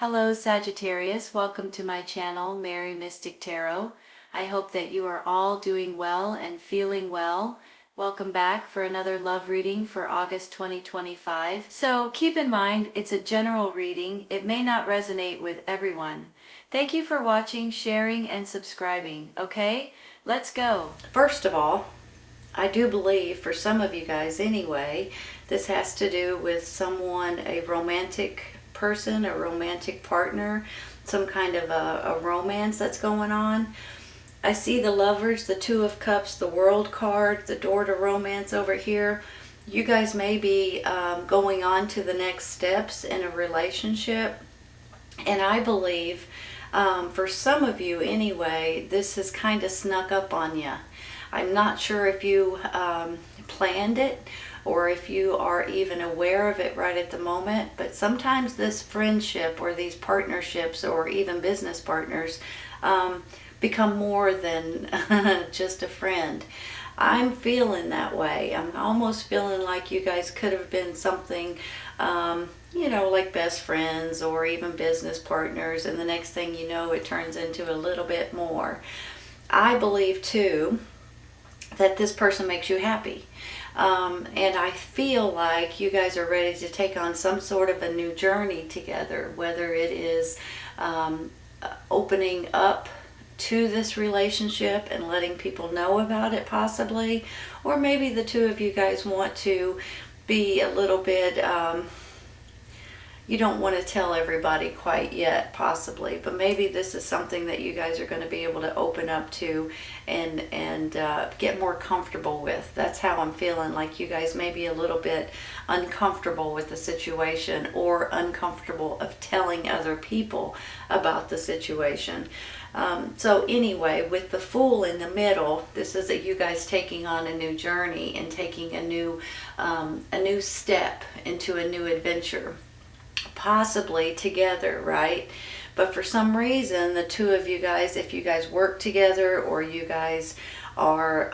Hello Sagittarius, welcome to my channel, Mary Mystic Tarot. I hope that you are all doing well and feeling well. Welcome back for another love reading for August 2025. So keep in mind, it's a general reading. It may not resonate with everyone. Thank you for watching, sharing, and subscribing. Okay, let's go. First of all, I do believe for some of you guys anyway, this has to do with someone, a romantic person, a romantic partner, some kind of a romance that's going on. I see the Lovers, the Two of Cups, the World card, the door to romance over here. You guys may be going on to the next steps in a relationship. And I believe for some of you anyway, this has kind of snuck up on you. I'm not sure if you planned it or if you are even aware of it right at the moment, but sometimes this friendship or these partnerships or even business partners become more than just a friend. I'm feeling that way. I'm almost feeling like you guys could have been something, like best friends or even business partners, and the next thing you know, it turns into a little bit more. I believe too that this person makes you happy. And I feel like you guys are ready to take on some sort of a new journey together, whether it is opening up to this relationship and letting people know about it possibly, or maybe the two of you guys want to be a little bit, you don't want to tell everybody quite yet possibly, but maybe this is something that you guys are going to be able to open up to and get more comfortable with. That's how I'm feeling, like you guys may be a little bit uncomfortable with the situation or uncomfortable of telling other people about the situation. So anyway, with the Fool in the middle, this is that you guys taking on a new journey and taking a new step into a new adventure, possibly together, right? But for some reason, the two of you guys, if you guys work together or you guys are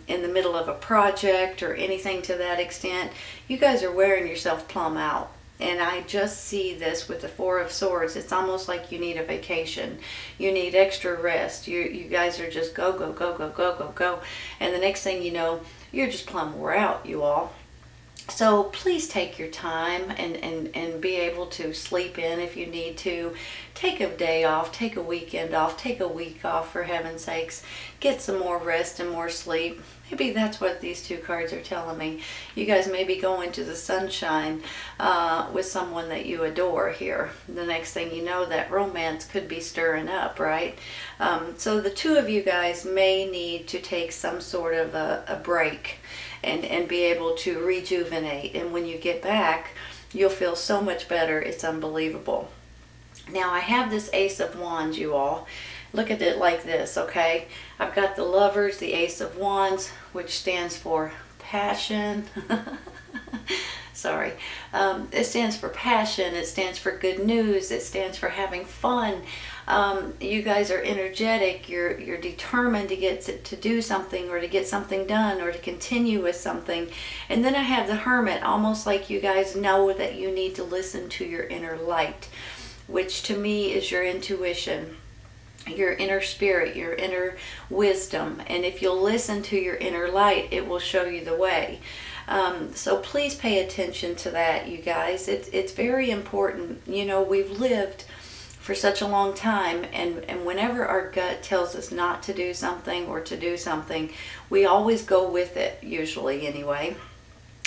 in the middle of a project or anything to that extent, you guys are wearing yourself plumb out. And I just see this with the Four of Swords. It's almost like you need a vacation. You need extra rest. You guys are just go, go, go, go, go, go, go. And the next thing you know, you're just plumb wore out, you all. So please take your time and be able to sleep in if you need to. Take a day off, take a weekend off, take a week off for heaven's sakes. Get some more rest and more sleep. Maybe that's what these two cards are telling me. You guys may be going to the sunshine with someone that you adore here. The next thing you know, that romance could be stirring up, right? So the two of you guys may need to take some sort of a break and be able to rejuvenate. And when you get back, you'll feel so much better. It's unbelievable. Now I have this Ace of Wands, you all. Look at it like this, okay? I've got the Lovers, the Ace of Wands, which stands for passion. Sorry. It stands for passion. It stands for good news. It stands for having fun. You guys are energetic. You're determined to do something or to get something done or to continue with something. And then I have the Hermit, almost like you guys know that you need to listen to your inner light, which to me is your intuition, your inner spirit, your inner wisdom. And if you'll listen to your inner light, it will show you the way. So please pay attention to that, you guys. It's very important. You know, we've lived for such a long time, and whenever our gut tells us not to do something or to do something, we always go with it, usually anyway.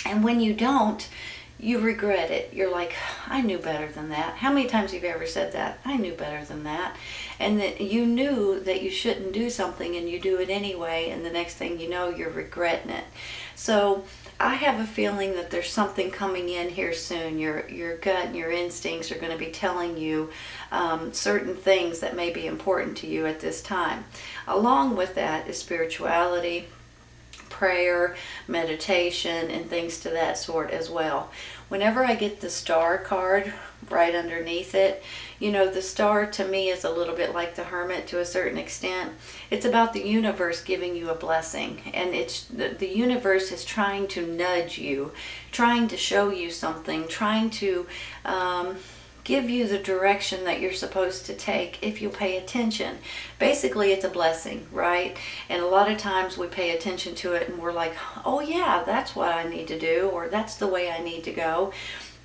And when you don't, you regret it. You're like, I knew better than that. How many times have you ever said that? I knew better than that. And that you knew that you shouldn't do something and you do it anyway, and the next thing you know, you're regretting it. So I have a feeling that there's something coming in here soon. Your gut and your instincts are going to be telling you certain things that may be important to you at this time. Along with that is spirituality, prayer, meditation, and things to that sort as well. Whenever I get the Star card right underneath it, you know, the Star to me is a little bit like the Hermit to a certain extent. It's about the universe giving you a blessing, and it's the universe is trying to nudge you, trying to show you something, trying to give you the direction that you're supposed to take if you pay attention. Basically, it's a blessing, right? And a lot of times we pay attention to it and we're like, oh yeah, that's what I need to do, or that's the way I need to go.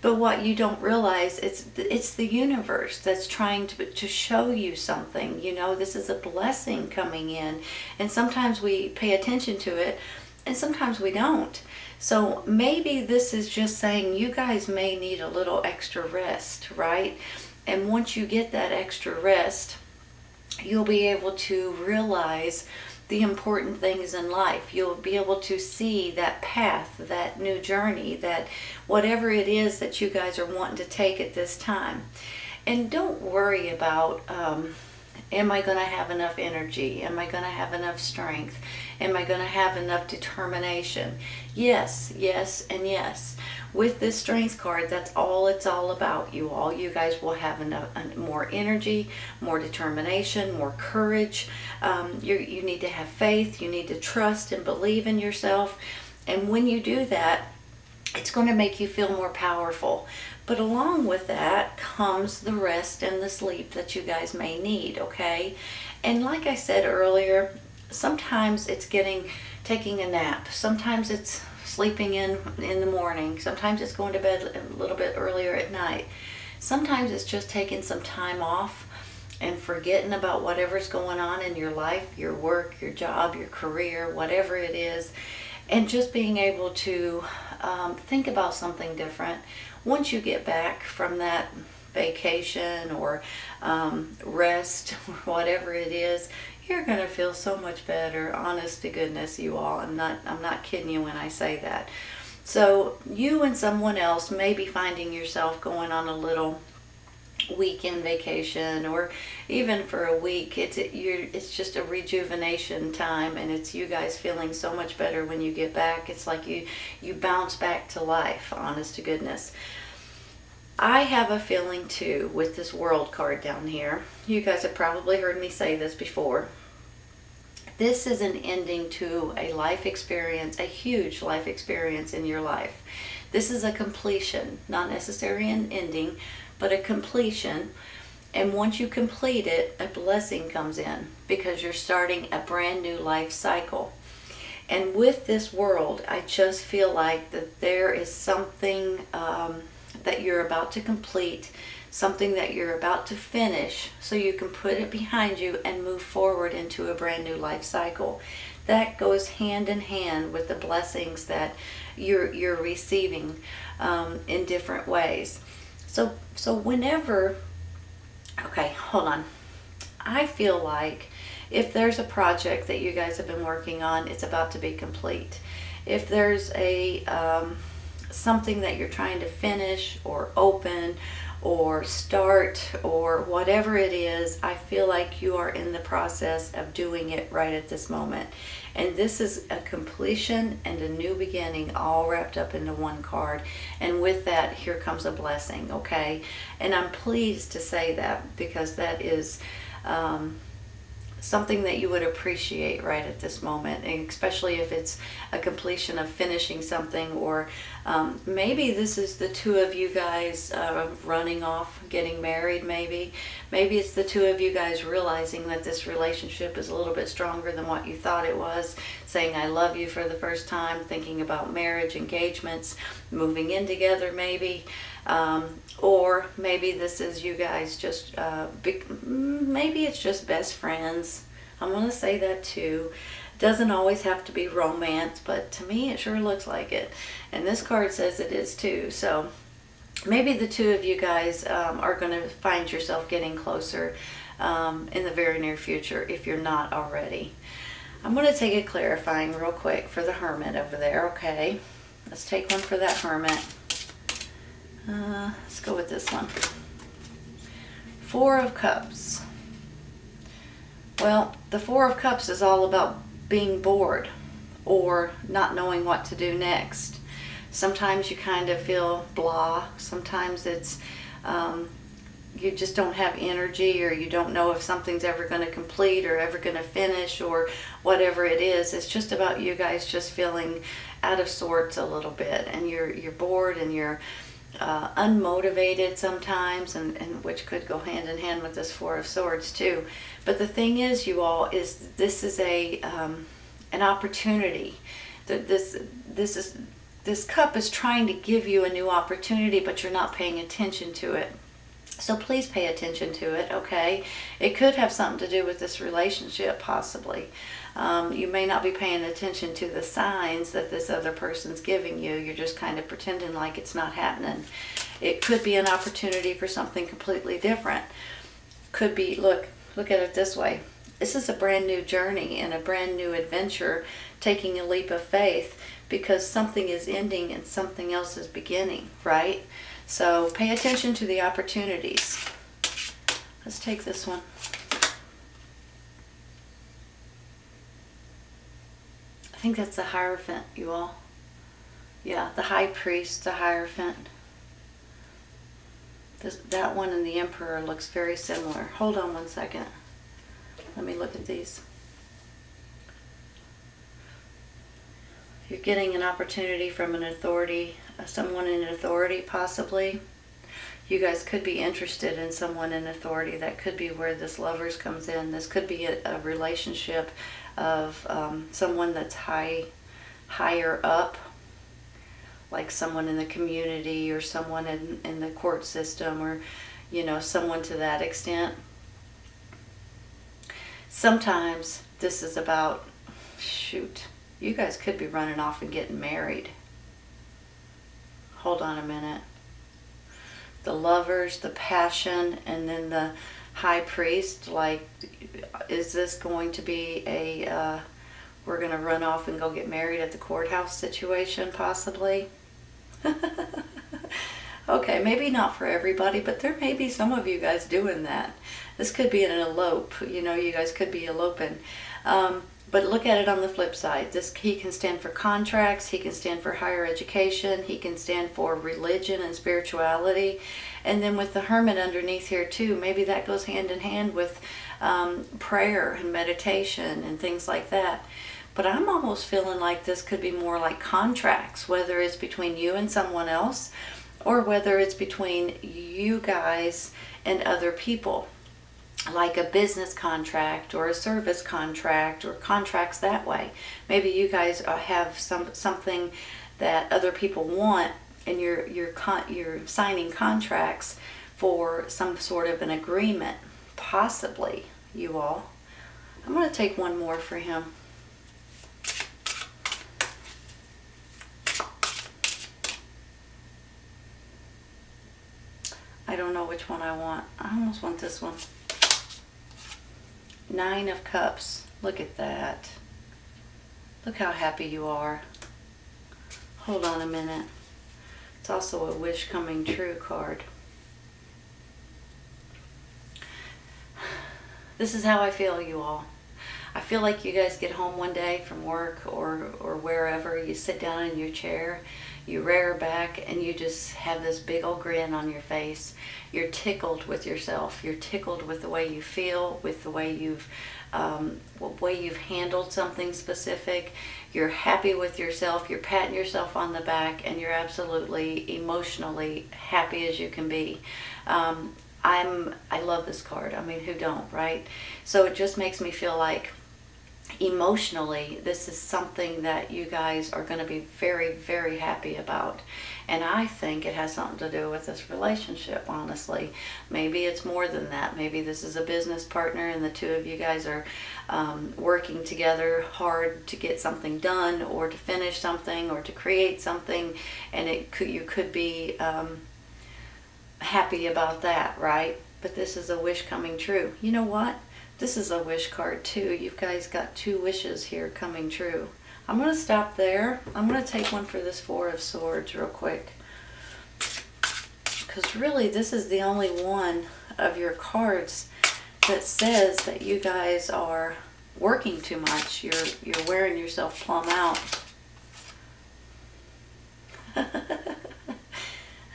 But what you don't realize, it's the universe that's trying to show you something. You know, this is a blessing coming in. And sometimes we pay attention to it and sometimes we don't. So maybe this is just saying you guys may need a little extra rest, right? And once you get that extra rest, you'll be able to realize the important things in life. You'll be able to see that path, that new journey, that whatever it is that you guys are wanting to take at this time. And don't worry about, am I going to have enough energy? Am I going to have enough strength? Am I going to have enough determination? Yes, yes, and yes. With this strength card, that's all it's all about, you all. You guys will have enough, more energy, more determination, more courage. You need to have faith. You need to trust and believe in yourself. And when you do that, it's going to make you feel more powerful. But along with that comes the rest and the sleep that you guys may need, okay? And like I said earlier, sometimes it's taking a nap. Sometimes it's sleeping in the morning. Sometimes it's going to bed a little bit earlier at night. Sometimes it's just taking some time off and forgetting about whatever's going on in your life, your work, your job, your career, whatever it is, and just being able to think about something different. Once you get back from that vacation or rest or whatever it is, you're going to feel so much better. Honest to goodness, you all. I'm not kidding you when I say that. So you and someone else may be finding yourself going on a little weekend vacation, or even for a week. It's just a rejuvenation time, and it's you guys feeling so much better when you get back. It's like you bounce back to life. Honest to goodness. I have a feeling too with this World card down here. You guys have probably heard me say this before. This is an ending to a life experience, a huge life experience in your life. This is a completion, not necessarily an ending, but a completion. And once you complete it, a blessing comes in because you're starting a brand new life cycle. And with this World, I just feel like that there is something that you're about to complete, something that you're about to finish, so you can put it behind you and move forward into a brand new life cycle. That goes hand in hand with the blessings that you're receiving in different ways. So whenever, okay, hold on. I feel like if there's a project that you guys have been working on, it's about to be complete. If there's a something that you're trying to finish or open or start or whatever it is, I feel like you are in the process of doing it right at this moment. And this is a completion and a new beginning all wrapped up into one card. And with that, here comes a blessing, okay? And I'm pleased to say that because that is something that you would appreciate right at this moment, and especially if it's a completion of finishing something, or maybe this is the two of you guys running off, getting married. Maybe it's the two of you guys realizing that this relationship is a little bit stronger than what you thought it was, saying I love you for the first time, thinking about marriage, engagements, moving in together maybe. Or maybe this is you guys just, maybe it's just best friends. I'm going to say that too. Doesn't always have to be romance, but to me it sure looks like it. And this card says it is too. So maybe the two of you guys are going to find yourself getting closer in the very near future if you're not already. I'm going to take a clarifying real quick for the Hermit over there, okay? Let's take one for that Hermit. Let's go with this one. Four of Cups. Well, the Four of Cups is all about being bored or not knowing what to do next. Sometimes you kind of feel blah. Sometimes it's you just don't have energy, or you don't know if something's ever going to complete or ever going to finish, or whatever it is. It's just about you guys just feeling out of sorts a little bit, and you're bored, and you're unmotivated sometimes, and which could go hand in hand with this Four of Swords too. But the thing is, you all, is this is an opportunity. That this cup is trying to give you a new opportunity, but you're not paying attention to it. So please pay attention to it, okay? It could have something to do with this relationship, possibly. You may not be paying attention to the signs that this other person's giving you. You're just kind of pretending like it's not happening. It could be an opportunity for something completely different. Could be, look at it this way. This is a brand new journey and a brand new adventure, taking a leap of faith, because something is ending and something else is beginning, right? So pay attention to the opportunities. Let's take this one. I think that's the Hierophant, you all. Yeah, the High Priest, the Hierophant. That one and the Emperor looks very similar. Hold on one second. Let me look at these. You're getting an opportunity from an authority, someone in authority possibly. You guys could be interested in someone in authority. That could be where this Lovers comes in. This could be a relationship of someone that's higher up, like someone in the community or someone in the court system, or someone to that extent. Sometimes this is about, you guys could be running off and getting married. Hold on a minute. The Lovers, the Passion, and then the High Priest. Like, is this going to be we're going to run off and go get married at the courthouse situation, possibly? Okay, maybe not for everybody, but there may be some of you guys doing that. This could be an elope. You guys could be eloping. But look at it on the flip side. He can stand for contracts. He can stand for higher education. He can stand for religion and spirituality. And then with the Hermit underneath here too, maybe that goes hand in hand with prayer and meditation and things like that. But I'm almost feeling like this could be more like contracts, whether it's between you and someone else, or whether it's between you guys and other people, like a business contract or a service contract, or contracts that way. Maybe you guys have something that other people want, and you're signing contracts for some sort of an agreement, possibly, you all. I'm going to take one more for him. I don't know which one I want. I almost want this one. Nine of Cups. Look at that. Look how happy you are. Hold on a minute. It's also a wish coming true card. This is how I feel, you all. I feel like you guys get home one day from work or wherever. You sit down in your chair, you rear back, and you just have this big old grin on your face. You're tickled with yourself. You're tickled with the way you feel, with the way you've handled something specific. You're happy with yourself. You're patting yourself on the back, and you're absolutely emotionally happy as you can be. I love this card. I mean, who don't, right? So it just makes me feel like emotionally this is something that you guys are going to be very, very happy about. And I think it has something to do with this relationship, honestly. Maybe it's more than that. Maybe this is a business partner and the two of you guys are working together hard to get something done, or to finish something, or to create something, and you could be happy about that, right? But this is a wish coming true. You know what? This is a wish card too. You guys got two wishes here coming true. I'm going to stop there. I'm going to take one for this Four of Swords real quick. Because really this is the only one of your cards that says that you guys are working too much. You're wearing yourself plumb out.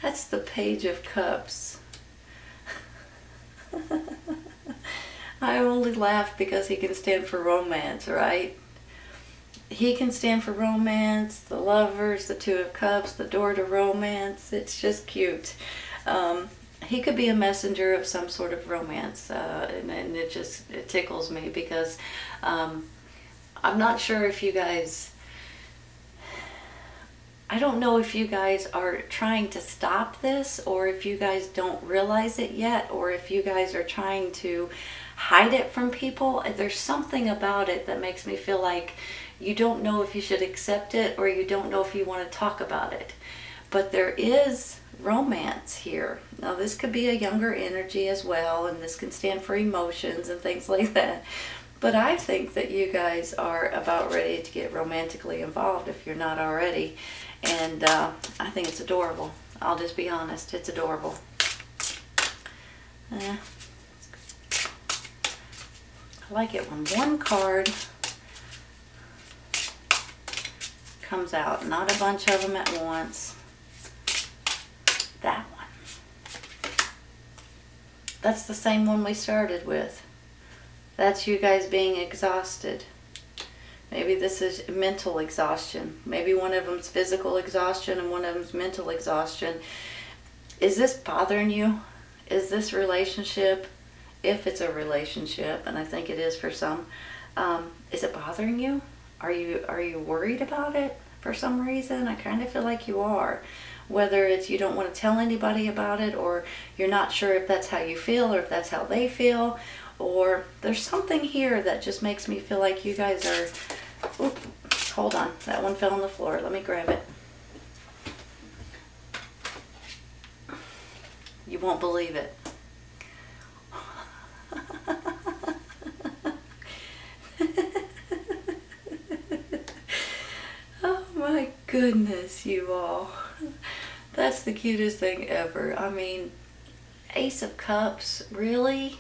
That's the Page of Cups. I only laugh because he can stand for romance, right? he can stand for romance, the Lovers, the Two of Cups, the door to romance. It's just cute. He could be a messenger of some sort of romance, and it tickles me because I'm not sure if you guys, I don't know if you guys are trying to stop this, or if you guys don't realize it yet, or if you guys are trying to hide it from people. There's something about it that makes me feel like you don't know if you should accept it, or you don't know if you want to talk about it. But there is romance here. Now this could be a younger energy as well, and this can stand for emotions and things like that. But I think that you guys are about ready to get romantically involved if you're not already. And I think it's adorable. I'll just be honest, it's adorable. I like it when one card comes out, not a bunch of them at once. That one. That's the same one we started with. That's you guys being exhausted. Maybe this is mental exhaustion. Maybe one of them's physical exhaustion and one of them's mental exhaustion. Is this bothering you? Is this relationship, if it's a relationship, and I think it is for some, is it bothering you? Are you worried about it for some reason? I kind of feel like you are. Whether it's you don't want to tell anybody about it, or you're not sure if that's how you feel or if that's how they feel, or there's something here that just makes me feel like you guys are... Oop, hold on, that one fell on the floor. Let me grab it. You won't believe it. Oh my goodness, you all. That's the cutest thing ever. I mean, Ace of Cups, really?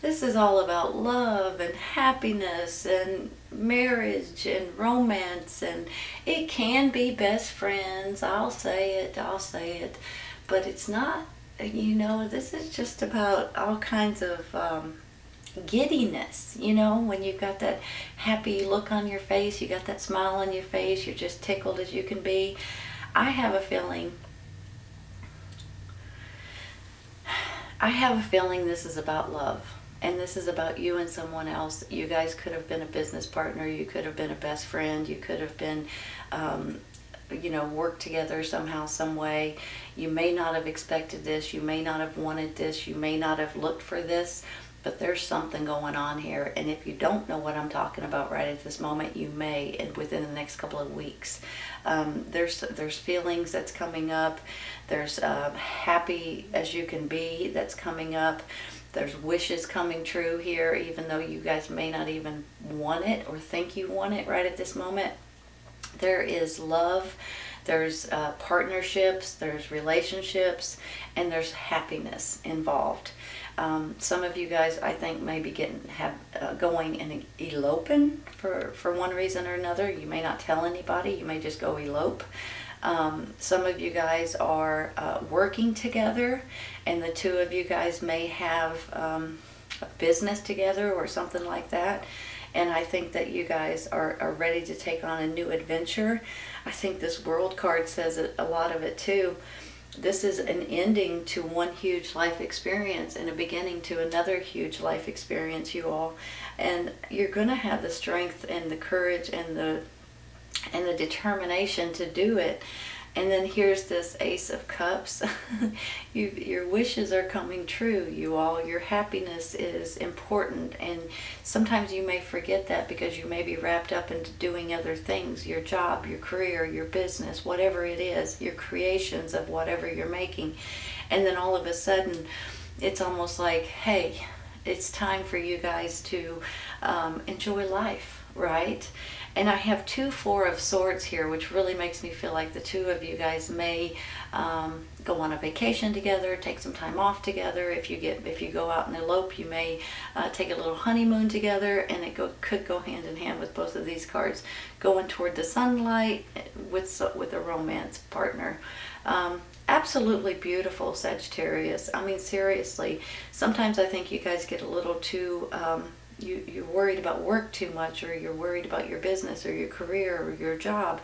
This is all about love and happiness and marriage and romance, and it can be best friends. I'll say it. But it's not, you know, this is just about all kinds of giddiness, you know, when you've got that happy look on your face, you got that smile on your face, you're just tickled as you can be. I have a feeling this is about love. And this is about you and someone else. You guys could have been a business partner. You could have been a best friend. You could have been, you know, worked together somehow, some way. You may not have expected this. You may not have wanted this. You may not have looked for this. But there's something going on here. And if you don't know what I'm talking about right at this moment, you may, and within the next couple of weeks. There's feelings that's coming up. There's happy as you can be that's coming up. There's wishes coming true here, even though you guys may not even want it or think you want it right at this moment. There is love, there's partnerships, there's relationships, and there's happiness involved. Some of you guys, I think, may be going and eloping for one reason or another. You may not tell anybody. You may just go elope. Some of you guys are working together, and the two of you guys may have a business together or something like that. And I think that you guys are ready to take on a new adventure. I think this World card says a lot of it too. This is an ending to one huge life experience and a beginning to another huge life experience, you all. And you're going to have the strength and the courage and the determination to do it. And then here's this Ace of Cups. Your wishes are coming true, you all. Your happiness is important, and sometimes you may forget that because you may be wrapped up into doing other things, your job, your career, your business, whatever it is, your creations of whatever you're making. And then all of a sudden, it's almost like, hey, it's time for you guys to enjoy life, right? And I have 2 4 of Swords here, which really makes me feel like the two of you guys may go on a vacation together, take some time off together. If you go out and elope, you may take a little honeymoon together, and it could go hand in hand with both of these cards, going toward the sunlight with a romance partner. Absolutely beautiful, Sagittarius. I mean, seriously, sometimes I think you guys get a little too you're worried about work too much, or you're worried about your business or your career or your job.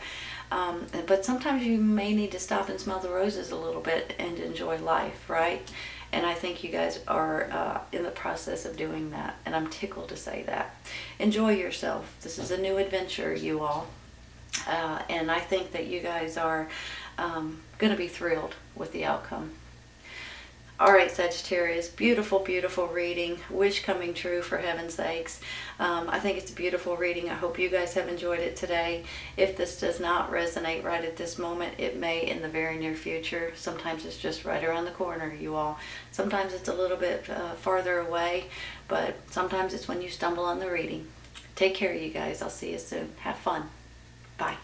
But sometimes you may need to stop and smell the roses a little bit and enjoy life, right? And I think you guys are in the process of doing that, and I'm tickled to say that. Enjoy yourself. This is a new adventure, you all. And I think that you guys are going to be thrilled with the outcome. All right, Sagittarius, beautiful, beautiful reading. Wish coming true, for heaven's sakes. I think it's a beautiful reading. I hope you guys have enjoyed it today. If this does not resonate right at this moment, it may in the very near future. Sometimes it's just right around the corner, you all. Sometimes it's a little bit farther away, but sometimes it's when you stumble on the reading. Take care, you guys. I'll see you soon. Have fun. Bye.